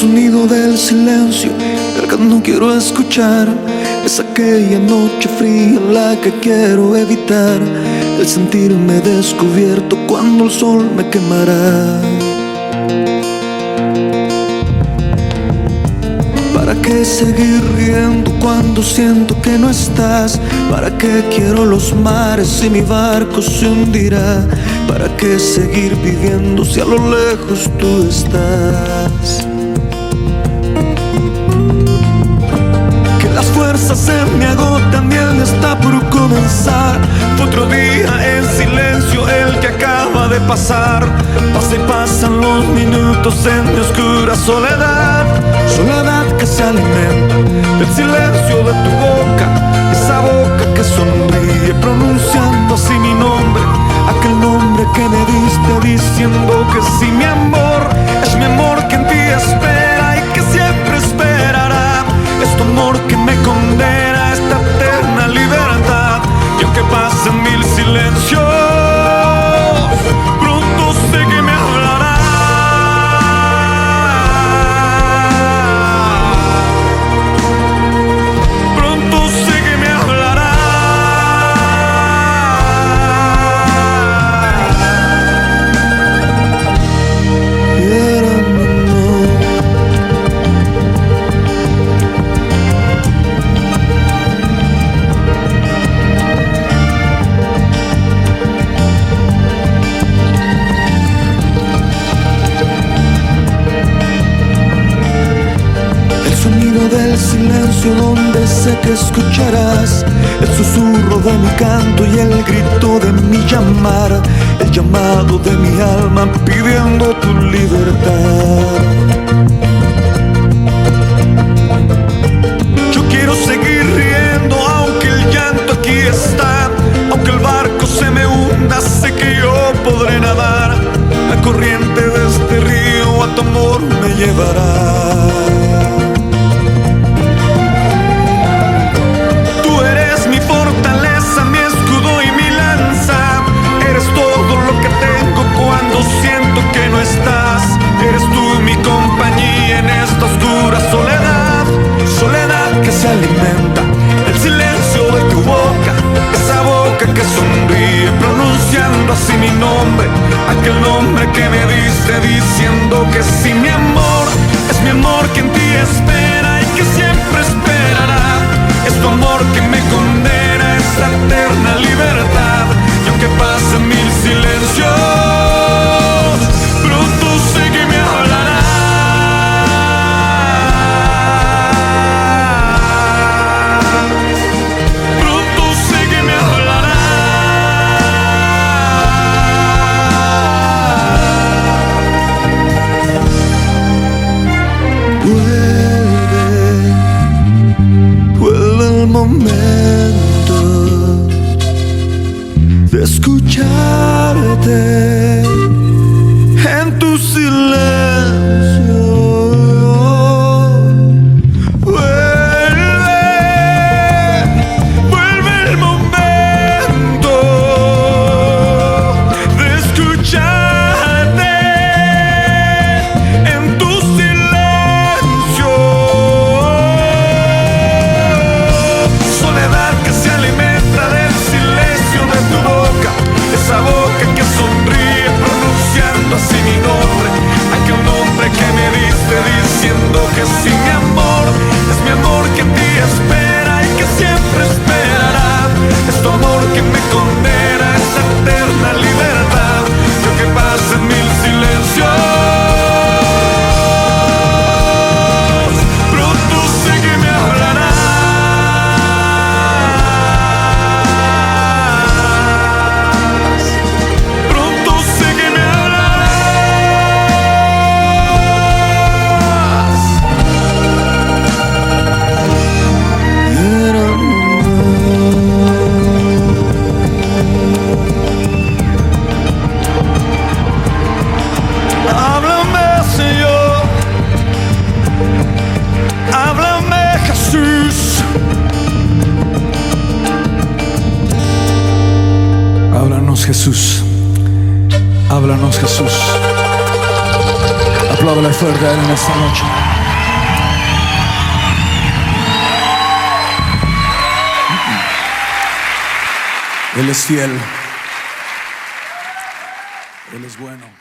sonido del silencio, el que no quiero escuchar. Es aquella noche fría la que quiero evitar. El sentirme descubierto cuando el sol me quemará. ¿Para qué seguir riendo cuando siento que no estás? ¿Para qué quiero los mares si mi barco se hundirá? ¿Para qué seguir viviendo si a lo lejos tú estás? Que las fuerzas se me agotan y el día está por comenzar. Fue otro día en silencio el que acaba de pasar. Pasa y pasan los minutos en mi oscura soledad. Soledad que se alimenta del silencio de tu boca, esa boca que sonríe pronunciando así mi nombre, aquel nombre que me diste diciendo que sí, mi amor. Es mi amor que en ti espera y que siempre esperará. Es tu amor que me condena a esta eterna libertad. Y aunque pasen mil silencios, pronto sé que me hablará. Del silencio donde sé que escucharás el susurro de mi canto y el grito de mi llamar, el llamado de mi alma pidiendo tu libertad. Yo quiero seguir riendo aunque el llanto aquí está, aunque el barco se me hunda, sé que yo podré nadar. La corriente de este río a tu amor me llevará. Eres tú mi compañía en esta oscura soledad. Soledad que se alimenta del silencio de tu boca, esa boca que sonríe pronunciando así mi nombre, aquel nombre que me diste diciendo que sí, mi amor. Es mi amor que en ti espera y que siempre esperará. Es tu amor que me condena a esa eterna libertad. Y aunque pasen mil silencios, momento de escucharte en tu silencio. Vuelve el momento de escucharte en tu silencio. Esa boca que sonríe pronunciando así mi nombre, aquel nombre que me diste diciendo que sí, mi amor. Es mi amor que en ti espera y que siempre esperará. Es tu amor que me condena a esa eterna libertad. Y aunque pasen mil silencios, pronto sé que me hablará. Jesús, háblanos Jesús. Apláudale fuerte a él en esta noche. Él es fiel. Él es bueno.